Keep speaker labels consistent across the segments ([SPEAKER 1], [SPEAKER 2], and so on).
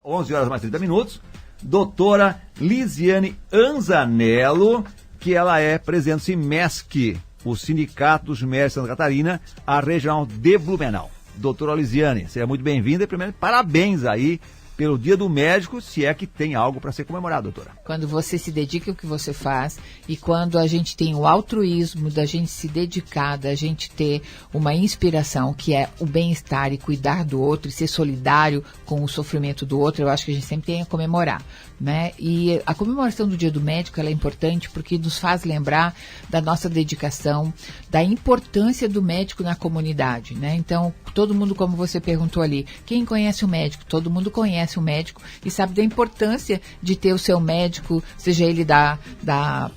[SPEAKER 1] 11 horas mais 30 minutos, doutora Lisiane Anzanello, que ela é presidente do SIMESC, o Sindicato dos Médicos de Santa Catarina, a regional de Blumenau. Doutora Lisiane, seja muito bem-vinda e primeiro parabéns aí pelo Dia do Médico, se é que tem algo para ser comemorado, doutora.
[SPEAKER 2] Quando você se dedica ao que você faz e quando a gente tem o altruísmo da gente se dedicar, da gente ter uma inspiração que é o bem-estar e cuidar do outro e ser solidário com o sofrimento do outro, eu acho que a gente sempre tem a comemorar, né? E a comemoração do Dia do Médico, ela é importante porque nos faz lembrar da nossa dedicação, da importância do médico na comunidade, né? Então, todo mundo, como você perguntou ali, quem conhece o médico? Todo mundo conhece o médico e sabe da importância de ter o seu médico, seja ele da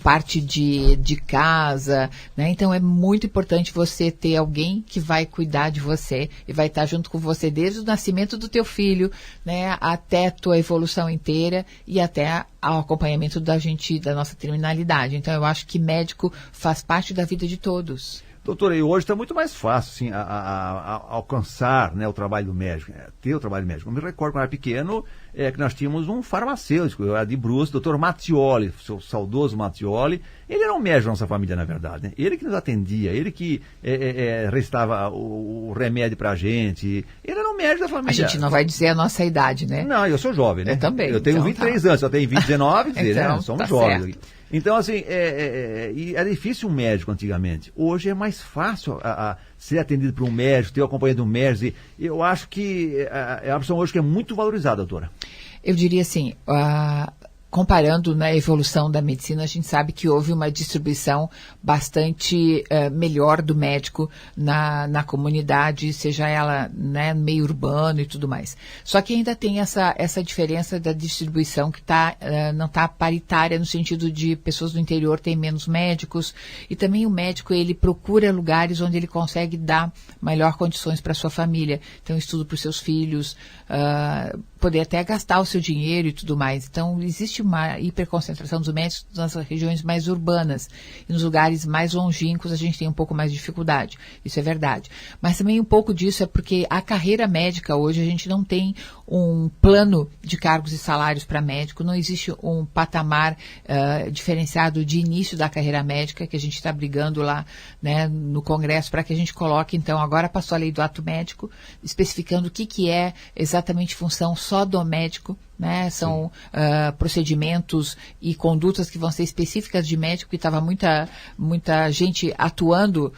[SPEAKER 2] parte de casa, né? Então é muito importante você ter alguém que vai cuidar de você e vai estar junto com você desde o nascimento do teu filho, né? Até a tua evolução inteira e até ao acompanhamento da nossa terminalidade. Então eu acho que médico faz parte da vida de todos.
[SPEAKER 1] Doutora, e hoje está muito mais fácil assim, a alcançar, né, o trabalho do médico, ter o trabalho do médico. Eu me recordo quando eu era pequeno, que nós tínhamos um farmacêutico, eu era de Brusque, doutor Mattioli, seu saudoso Mattioli. Ele era um médico da nossa família, na verdade, né? Ele que nos atendia, ele que restava o remédio pra gente. Ele era um médico da família.
[SPEAKER 2] A gente não vai dizer a nossa idade, né?
[SPEAKER 1] Não, eu sou jovem, né?
[SPEAKER 2] Eu também.
[SPEAKER 1] Eu tenho
[SPEAKER 2] então,
[SPEAKER 1] 23 anos, eu tenho 19, quer dizer,
[SPEAKER 2] então,
[SPEAKER 1] né? Somos
[SPEAKER 2] tá
[SPEAKER 1] jovens.
[SPEAKER 2] certo.
[SPEAKER 1] Então, assim, era difícil um médico antigamente. Hoje é mais fácil ser atendido por um médico, ter o acompanhamento de um médico. E eu acho que é uma opção hoje que é muito valorizada, doutora.
[SPEAKER 2] Eu diria assim, comparando na evolução da medicina, a gente sabe que houve uma distribuição bastante melhor do médico na comunidade, seja ela, né, meio urbano e tudo mais. Só que ainda tem essa diferença da distribuição que não está paritária no sentido de pessoas do interior têm menos médicos e também o médico ele procura lugares onde ele consegue dar melhor condições para sua família. Então estudo para os seus filhos, poder até gastar o seu dinheiro e tudo mais. Então existe uma hiperconcentração dos médicos nas regiões mais urbanas. E nos lugares mais longínquos a gente tem um pouco mais de dificuldade. Isso é verdade. Mas também um pouco disso é porque a carreira médica hoje a gente não tem um plano de cargos e salários para médico, não existe um patamar diferenciado de início da carreira médica que a gente está brigando lá, né, no Congresso para que a gente coloque. Então agora passou a lei do ato médico, especificando o que é exatamente função só do médico, né? São procedimentos e condutas que vão ser específicas de médico, que estava muita gente atuando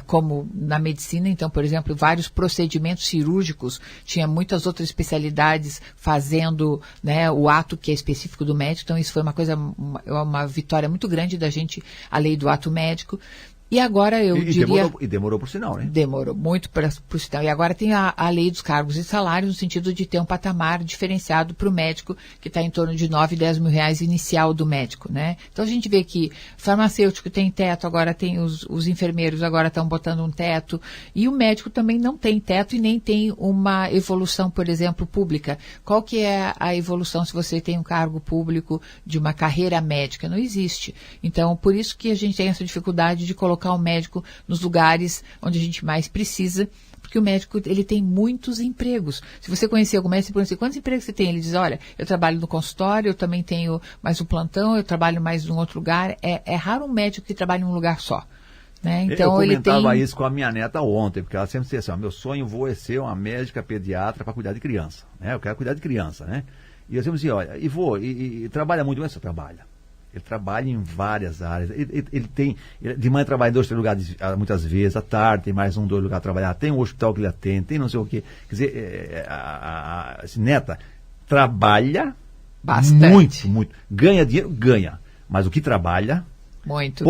[SPEAKER 2] como na medicina. Então, por exemplo, vários procedimentos cirúrgicos, tinha muitas outras especialidades fazendo, né, o ato que é específico do médico. Então, isso foi uma vitória muito grande da gente, a lei do ato médico. E agora eu diria...
[SPEAKER 1] Demorou por sinal, né?
[SPEAKER 2] Demorou muito por sinal. E agora tem a lei dos cargos e salários, no sentido de ter um patamar diferenciado para o médico, que está em torno de 9, 10 mil reais inicial do médico, né? Então a gente vê que farmacêutico tem teto, agora tem os enfermeiros agora estão botando um teto, e o médico também não tem teto e nem tem uma evolução, por exemplo, pública. Qual que é a evolução se você tem um cargo público de uma carreira médica? Não existe. Então, por isso que a gente tem essa dificuldade de colocar o médico nos lugares onde a gente mais precisa, porque o médico ele tem muitos empregos. Se você conhecer algum médico, você pergunta assim, quantos empregos você tem? Ele diz, olha, eu trabalho no consultório, eu também tenho mais um plantão, eu trabalho mais em outro lugar. É raro um médico que trabalhe em um lugar só. Né? Então,
[SPEAKER 1] eu comentava isso com a minha neta ontem, porque ela sempre dizia assim, meu sonho é ser uma médica pediatra para cuidar de criança. Né? Eu quero cuidar de criança, né? E eu sempre dizia, olha, e trabalha muito, mas você trabalha. Ele trabalha em várias áreas. Ele de manhã trabalha em 2, 3 lugares, muitas vezes, à tarde tem mais 1, 2 lugares para trabalhar, tem um hospital que ele atende, tem não sei o quê. Quer dizer, a neta trabalha
[SPEAKER 2] bastante.
[SPEAKER 1] Muito. Ganha dinheiro, ganha. Mas o que trabalha...
[SPEAKER 2] Muito.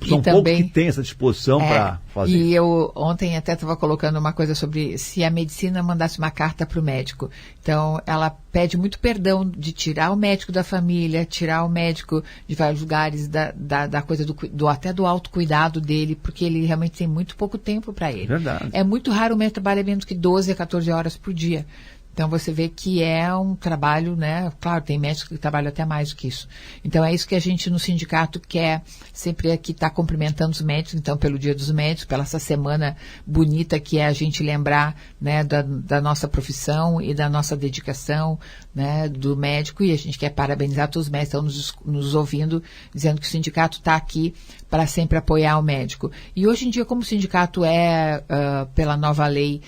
[SPEAKER 1] São poucos que têm essa disposição para fazer.
[SPEAKER 2] E eu ontem até estava colocando uma coisa sobre se a medicina mandasse uma carta para o médico. Então, ela pede muito perdão de tirar o médico da família, tirar o médico de vários lugares, da coisa até do autocuidado dele, porque ele realmente tem muito pouco tempo para ele.
[SPEAKER 1] Verdade.
[SPEAKER 2] É muito raro o médico trabalhar menos que 12 a 14 horas por dia. Então você vê que é um trabalho, né? Claro, tem médicos que trabalham até mais do que isso. Então é isso que a gente no sindicato quer sempre aqui estar cumprimentando os médicos, então pelo Dia dos Médicos, pela essa semana bonita que é a gente lembrar, né, da nossa profissão e da nossa dedicação, né, do médico, e a gente quer parabenizar todos os médicos que estão nos ouvindo, dizendo que o sindicato está aqui para sempre apoiar o médico. E hoje em dia, como o sindicato é, pela nova lei,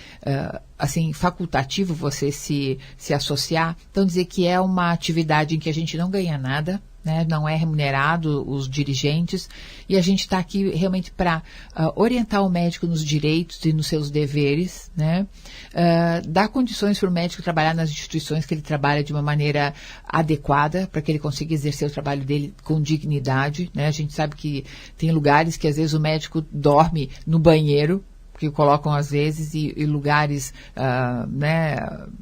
[SPEAKER 2] assim, facultativo você se associar, então dizer que é uma atividade em que a gente não ganha nada, né, não é remunerado os dirigentes, e a gente está aqui realmente para orientar o médico nos direitos e nos seus deveres, né, dar condições para o médico trabalhar nas instituições que ele trabalha de uma maneira adequada, para que ele consiga exercer o trabalho dele com dignidade, né. A gente sabe que tem lugares que às vezes o médico dorme no banheiro, que colocam às vezes, e lugares né,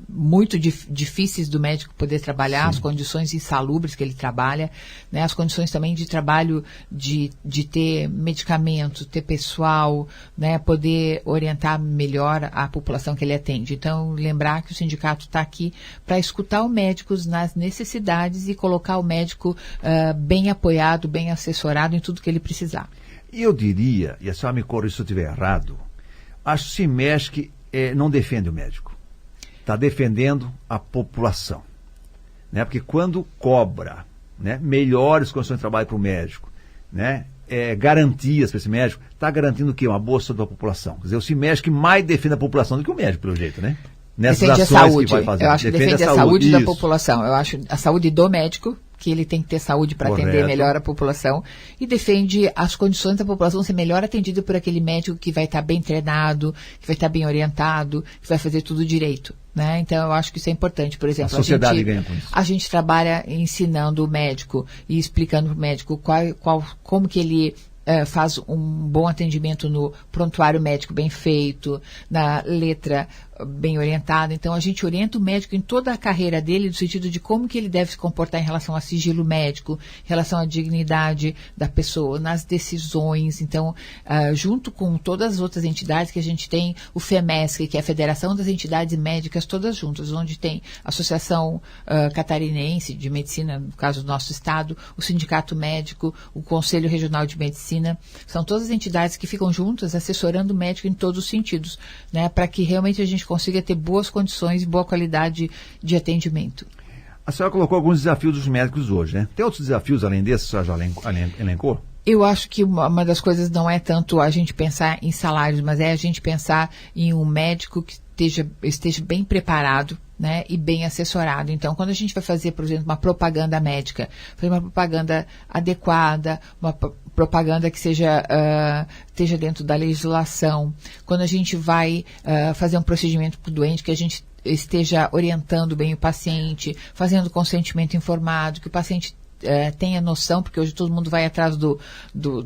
[SPEAKER 2] muito difíceis do médico poder trabalhar, sim, as condições insalubres que ele trabalha, né, as condições também de trabalho de ter medicamentos, ter pessoal, né, poder orientar melhor a população que ele atende. Então, lembrar que o sindicato está aqui para escutar os médicos nas necessidades e colocar o médico bem apoiado, bem assessorado em tudo que ele precisar.
[SPEAKER 1] E eu diria, e a senhora me corrija se eu estiver errado, acho que o SIMESC não defende o médico, está defendendo a população, né? Porque quando cobra, né, melhores condições de trabalho para o médico, né, garantias para esse médico, está garantindo o quê? Uma boa saúde da população. Quer dizer, o SIMESC mais defende a população do que o médico, pelo jeito, né? Nessas
[SPEAKER 2] defende
[SPEAKER 1] ações
[SPEAKER 2] a saúde,
[SPEAKER 1] que vai fazer.
[SPEAKER 2] eu acho que defende a saúde da
[SPEAKER 1] isso.
[SPEAKER 2] população, eu acho a saúde do médico, que ele tem que ter saúde para atender melhor a população, e defende as condições da população ser melhor atendida por aquele médico que vai estar bem treinado, que vai estar bem orientado, que vai fazer tudo direito, né? Então eu acho que isso é importante. Por exemplo,
[SPEAKER 1] a sociedade ganha com isso.
[SPEAKER 2] A gente trabalha ensinando o médico e explicando para o médico como que ele faz um bom atendimento no prontuário médico bem feito, na letra bem orientada. Então, a gente orienta o médico em toda a carreira dele, no sentido de como que ele deve se comportar em relação a sigilo médico, em relação à dignidade da pessoa, nas decisões. Então, junto com todas as outras entidades que a gente tem, o FEMESC, que é a Federação das Entidades Médicas, todas juntas, onde tem a Associação Catarinense de Medicina, no caso do nosso estado, o Sindicato Médico, o Conselho Regional de Medicina, são todas as entidades que ficam juntas assessorando o médico em todos os sentidos, né, para que realmente a gente consiga ter boas condições e boa qualidade de atendimento.
[SPEAKER 1] A senhora colocou alguns desafios dos médicos hoje, né? Tem outros desafios além desses, a senhora já elencou?
[SPEAKER 2] Eu acho que uma das coisas não é tanto a gente pensar em salários, mas é a gente pensar em um médico que esteja bem preparado, né, e bem assessorado. Então, quando a gente vai fazer, por exemplo, uma propaganda médica, fazer uma propaganda adequada, uma propaganda que esteja dentro da legislação, quando a gente vai fazer um procedimento para o doente, que a gente esteja orientando bem o paciente, fazendo consentimento informado, que o paciente tenha noção, porque hoje todo mundo vai atrás do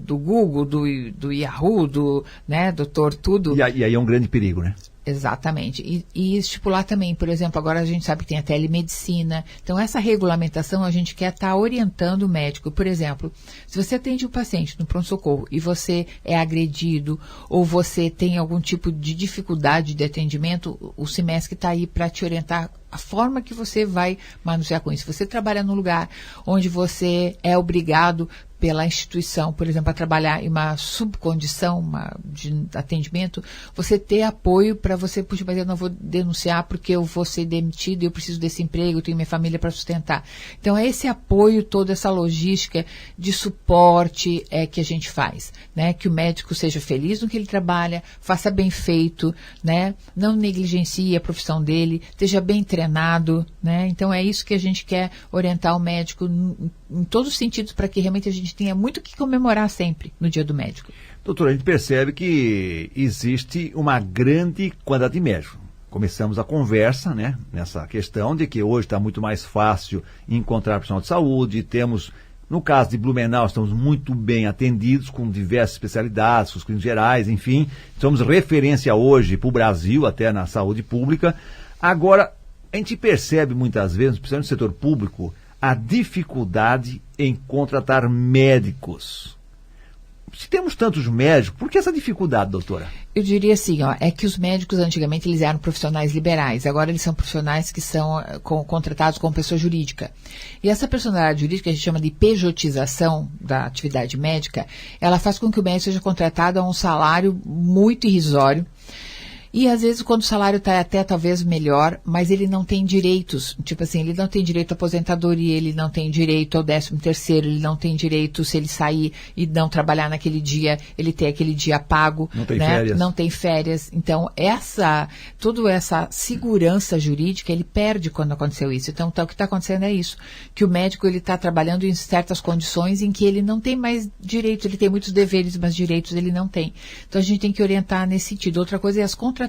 [SPEAKER 2] Google, do Yahoo, né, doutor tudo.
[SPEAKER 1] E aí é um grande perigo, né?
[SPEAKER 2] Exatamente. E estipular também, por exemplo, agora a gente sabe que tem a telemedicina. Então, essa regulamentação a gente quer estar orientando o médico. Por exemplo, se você atende um paciente no pronto-socorro e você é agredido ou você tem algum tipo de dificuldade de atendimento, o SIMESC está aí para te orientar a forma que você vai manusear com isso. Se você trabalha num lugar onde você é obrigado pela instituição, por exemplo, a trabalhar em uma subcondição de atendimento, você ter apoio para você, puxa, mas eu não vou denunciar porque eu vou ser demitido, eu preciso desse emprego, eu tenho minha família para sustentar. Então, é esse apoio, toda essa logística de suporte que a gente faz, né? Que o médico seja feliz no que ele trabalha, faça bem feito, né? Não negligencie a profissão dele, esteja bem treinado, né? Então, é isso que a gente quer orientar o médico em todos os sentidos, para que realmente a gente tenha muito o que comemorar sempre no Dia do Médico.
[SPEAKER 1] Doutora, a gente percebe que existe uma grande quantidade de médicos. Começamos a conversa, né, nessa questão de que hoje está muito mais fácil encontrar profissional de saúde. Temos, no caso de Blumenau, estamos muito bem atendidos com diversas especialidades, com os clínicos gerais, enfim. Somos referência hoje para o Brasil, até na saúde pública. Agora, a gente percebe muitas vezes, principalmente no setor público, a dificuldade em contratar médicos. se temos tantos médicos, por que essa dificuldade, doutora?
[SPEAKER 2] Eu diria assim, é que os médicos antigamente eles eram profissionais liberais, agora eles são profissionais que são contratados como pessoa jurídica. E essa personalidade jurídica, a gente chama de pejotização da atividade médica, ela faz com que o médico seja contratado a um salário muito irrisório. E às vezes quando o salário está até talvez melhor, mas ele não tem direitos, tipo assim, ele não tem direito à aposentadoria, ele não tem direito ao 13º, ele não tem direito, se ele sair e não trabalhar naquele dia, ele tem aquele dia pago.
[SPEAKER 1] Não tem férias.
[SPEAKER 2] Não tem férias. Então, toda essa segurança jurídica, ele perde quando aconteceu isso. Então, o que está acontecendo é isso, que o médico ele está trabalhando em certas condições em que ele não tem mais direitos, ele tem muitos deveres, mas direitos ele não tem. Então, a gente tem que orientar nesse sentido. Outra coisa é as contratações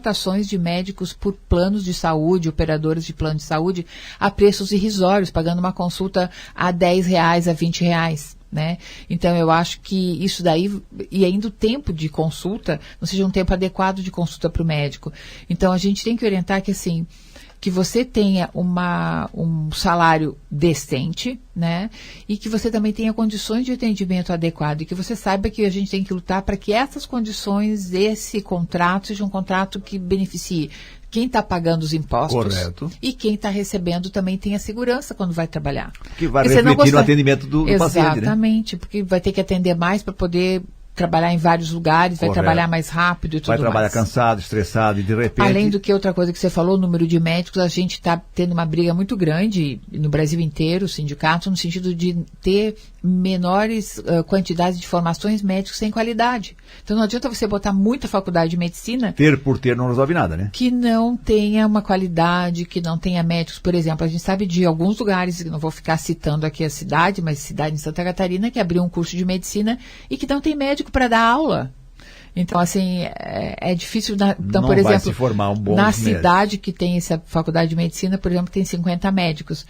[SPEAKER 2] de médicos por planos de saúde, operadores de plano de saúde, a preços irrisórios, pagando uma consulta a R$10, a R$20. Né? Então, eu acho que isso daí, e ainda o tempo de consulta, não seja um tempo adequado de consulta para o médico. Então, a gente tem que orientar que, assim, que você tenha um salário decente, né? E que você também tenha condições de atendimento adequado e que você saiba que a gente tem que lutar para que essas condições, esse contrato, seja um contrato que beneficie quem está pagando os impostos.
[SPEAKER 1] Correto.
[SPEAKER 2] E quem está recebendo também tenha segurança quando vai trabalhar.
[SPEAKER 1] Que vai refletir no atendimento do paciente, né?
[SPEAKER 2] Exatamente, porque vai ter que atender mais para poder trabalhar em vários lugares, vai trabalhar mais rápido e tudo mais.
[SPEAKER 1] Vai trabalhar cansado, estressado e de repente...
[SPEAKER 2] Além do que, outra coisa que você falou, o número de médicos, a gente está tendo uma briga muito grande no Brasil inteiro, sindicatos, no sentido de ter menores quantidades de formações médicas sem qualidade. Então não adianta você botar muita faculdade de medicina...
[SPEAKER 1] Ter por ter não resolve nada, né?
[SPEAKER 2] Que não tenha uma qualidade, que não tenha médicos. Por exemplo, a gente sabe de alguns lugares, não vou ficar citando aqui a cidade, mas cidade em Santa Catarina, que abriu um curso de medicina e que não tem médico para dar aula. Então, assim, é difícil. Então,
[SPEAKER 1] não
[SPEAKER 2] por exemplo,
[SPEAKER 1] vai se formar um bom
[SPEAKER 2] na
[SPEAKER 1] médico.
[SPEAKER 2] cidade que tem essa faculdade de medicina, por exemplo, tem 50 médicos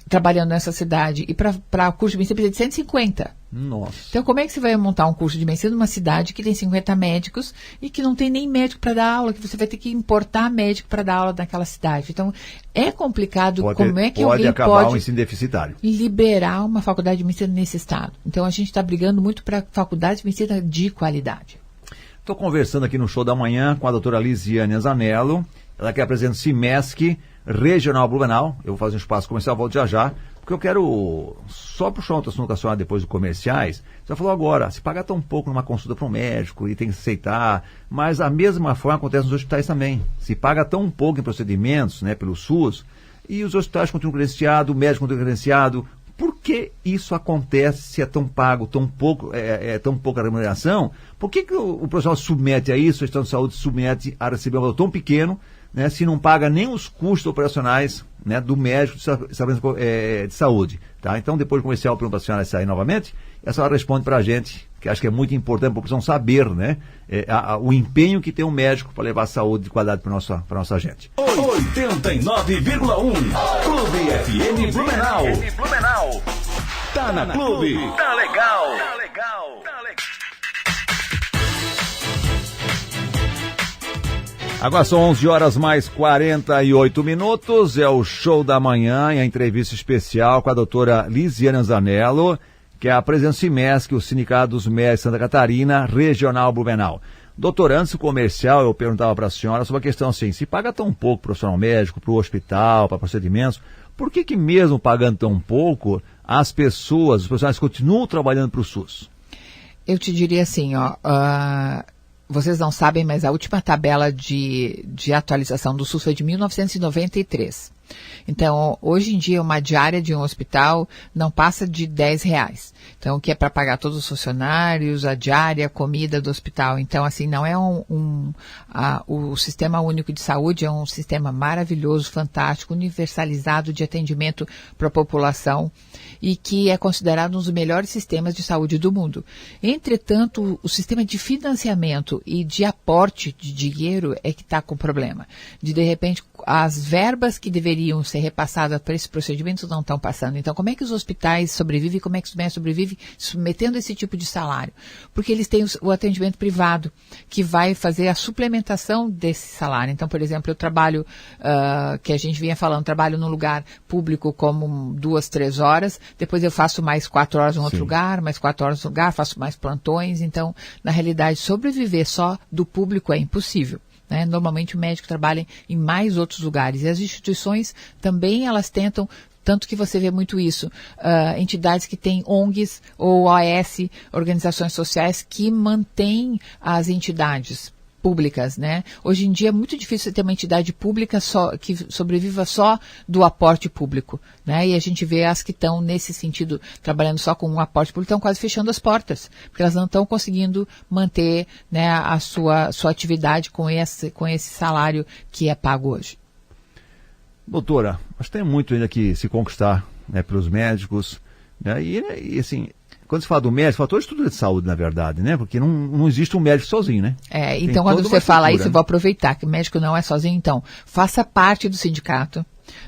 [SPEAKER 2] trabalhando nessa cidade. E para o curso de medicina precisa de 150.
[SPEAKER 1] Nossa.
[SPEAKER 2] Então, como é que você vai montar um curso de medicina numa cidade que tem 50 médicos e que não tem nem médico para dar aula, que você vai ter que importar médico para dar aula naquela cidade? Então, é complicado. Como é que alguém
[SPEAKER 1] acabar um ensino deficitário?
[SPEAKER 2] Liberar uma faculdade de medicina nesse estado? Então, a gente está brigando muito para faculdade de medicina de qualidade.
[SPEAKER 1] Estou conversando aqui no Show da Manhã com a doutora Lisiane Zanello, ela que apresenta o CIMESC Regional Blumenau. Eu vou fazer um espaço comercial, volto já, porque eu quero só puxar outro assunto nacional depois dos comerciais. Você falou agora, se pagar tão pouco numa consulta para um médico e tem que aceitar, mas a mesma forma acontece nos hospitais também. Se paga tão pouco em procedimentos, né, pelo SUS, e os hospitais continuam credenciados, o médico continua credenciado. Por que isso acontece se é tão pago, tão pouco, tão pouca remuneração? Por que o profissional se submete a isso, a gestão de saúde se submete a receber um valor tão pequeno, né, se não paga nem os custos operacionais, né, do médico de saúde? Tá? Então, depois do comercial, eu pergunto para a senhora sair novamente, e a senhora responde para a gente, que acho que é muito importante, porque precisam saber, né, o empenho que tem um médico para levar a saúde de qualidade para nossa gente.
[SPEAKER 3] 89,1 Clube FM Blumenau. Tá na Clube. Tá legal.
[SPEAKER 1] Agora são 11 horas mais 48 minutos, é o Show da Manhã e a entrevista especial com a doutora Lisiane Zanello, que é a presidente do CIMESC, o Sindicato dos Médicos de Santa Catarina, Regional Blumenau. Doutor, antes do comercial, eu perguntava para a senhora sobre a questão assim, se paga tão pouco para o profissional médico, para o hospital, para procedimentos, por que mesmo pagando tão pouco, as pessoas, os profissionais continuam trabalhando para o SUS?
[SPEAKER 2] Eu te diria assim, vocês não sabem, mas a última tabela de atualização do SUS foi de 1993. Então, hoje em dia, uma diária de um hospital não passa de R$10. Então, o que é para pagar todos os funcionários, a diária, a comida do hospital. Então, assim, não é o Sistema Único de Saúde é um sistema maravilhoso, fantástico, universalizado de atendimento para a população e que é considerado um dos melhores sistemas de saúde do mundo. Entretanto, o sistema de financiamento e de aporte de dinheiro é que está com problema. De repente, as verbas que deveriam ser repassadas para esse procedimento não estão passando. Então, como é que os hospitais sobrevivem, como é que os médicos sobrevivem submetendo esse tipo de salário? Porque eles têm o atendimento privado, que vai fazer a suplementação desse salário. Então, por exemplo, eu trabalho, que a gente vinha falando, trabalho num lugar público como 2, 3 horas, depois eu faço mais 4 horas em outro lugar, mais 4 horas em outro lugar, faço mais plantões. Então, na realidade, sobreviver só do público é impossível. Né? Normalmente o médico trabalha em mais outros lugares. E as instituições também, elas tentam, tanto que você vê muito isso, entidades que têm ONGs ou OAS, organizações sociais, que mantêm as entidades públicas, né? Hoje em dia é muito difícil ter uma entidade pública que sobreviva só do aporte público, né? E a gente vê as que estão nesse sentido, trabalhando só com um aporte público, estão quase fechando as portas, porque elas não estão conseguindo manter, né, a sua atividade com esse salário que é pago hoje.
[SPEAKER 1] Doutora, nós temos muito ainda que se conquistar, né, pelos médicos, né? E assim, quando se fala do médico, fala todo estudo de saúde, na verdade, né? Porque não existe um médico sozinho, né?
[SPEAKER 2] Então quando você fala isso, eu vou aproveitar que o médico não é sozinho, então, faça parte do sindicato,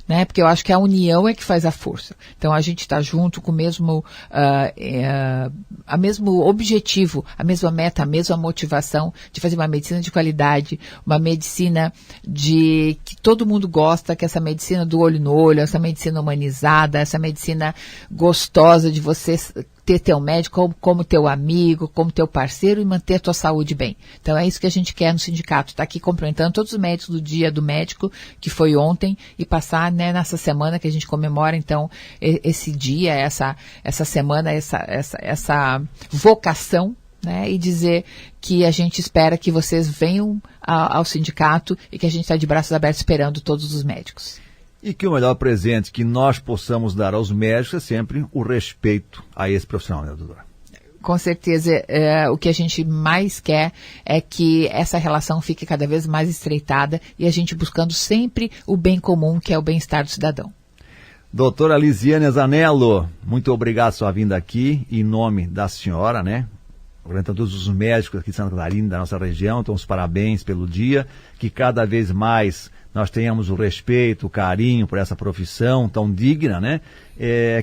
[SPEAKER 2] né? Porque eu acho que a união é que faz a força. Então a gente está junto com o mesmo objetivo, a mesma meta, a mesma motivação de fazer uma medicina de qualidade, uma medicina que todo mundo gosta, que essa medicina do olho no olho, essa medicina humanizada, essa medicina gostosa de você ter teu médico como teu amigo, como teu parceiro e manter a tua saúde bem. Então é isso que a gente quer no sindicato, tá aqui cumprimentando todos os médicos do Dia do Médico, que foi ontem, e passar, né, nessa semana que a gente comemora, então, esse dia, essa semana, essa vocação, né, e dizer que a gente espera que vocês venham ao sindicato e que a gente está de braços abertos esperando todos os médicos.
[SPEAKER 1] E que o melhor presente que nós possamos dar aos médicos é sempre o respeito a esse profissional, né, doutora?
[SPEAKER 2] Com certeza, o que a gente mais quer é que essa relação fique cada vez mais estreitada e a gente buscando sempre o bem comum, que é o bem-estar do cidadão.
[SPEAKER 1] Doutora Lisiane Zanello, muito obrigado pela sua vinda aqui, em nome da senhora, né? Orientando todos os médicos aqui de Santa Catarina, da nossa região, então os parabéns pelo dia, que cada vez mais nós tenhamos o respeito, o carinho por essa profissão tão digna, né?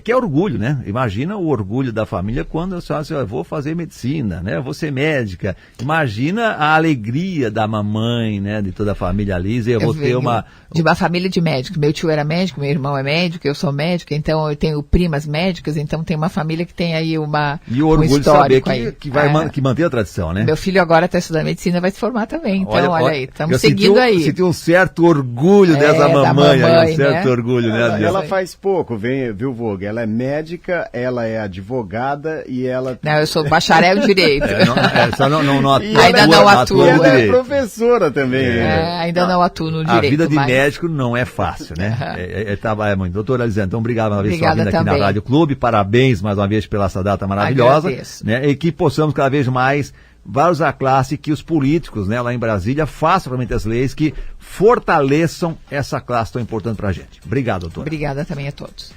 [SPEAKER 1] Que é orgulho, né? Imagina o orgulho da família quando a senhora diz, eu vou fazer medicina, né? Eu vou ser médica. Imagina a alegria da mamãe, né? De toda a família Lisa. Eu vou ter
[SPEAKER 2] de uma família de médicos. Meu tio era médico, meu irmão é médico, eu sou médica, então eu tenho primas médicas, então tem uma família que tem aí
[SPEAKER 1] e o orgulho de saber que mantém a tradição, né?
[SPEAKER 2] Meu filho agora está estudando medicina, vai se formar também. Então, olha aí, estamos seguindo aí.
[SPEAKER 1] Senti um certo orgulho dessa mamãe, um certo, né? Orgulho, né?
[SPEAKER 4] Ela faz pouco, viu, Vogue? Ela é médica, ela é advogada e ela...
[SPEAKER 2] Não, eu sou bacharel em Direito.
[SPEAKER 1] Ainda não atuo.
[SPEAKER 4] E ela é professora também.
[SPEAKER 2] Ainda não atuo no Direito.
[SPEAKER 1] A vida de médico não é fácil, né? É muito. Doutora Lisiane, então obrigado uma vez por vir aqui na Rádio Clube. Parabéns mais uma vez pela essa data maravilhosa. Né? E que possamos cada vez mais vários a classe, que os políticos, né, lá em Brasília façam realmente as leis que fortaleçam essa classe tão importante para a gente. Obrigado, doutora.
[SPEAKER 2] Obrigada também a todos.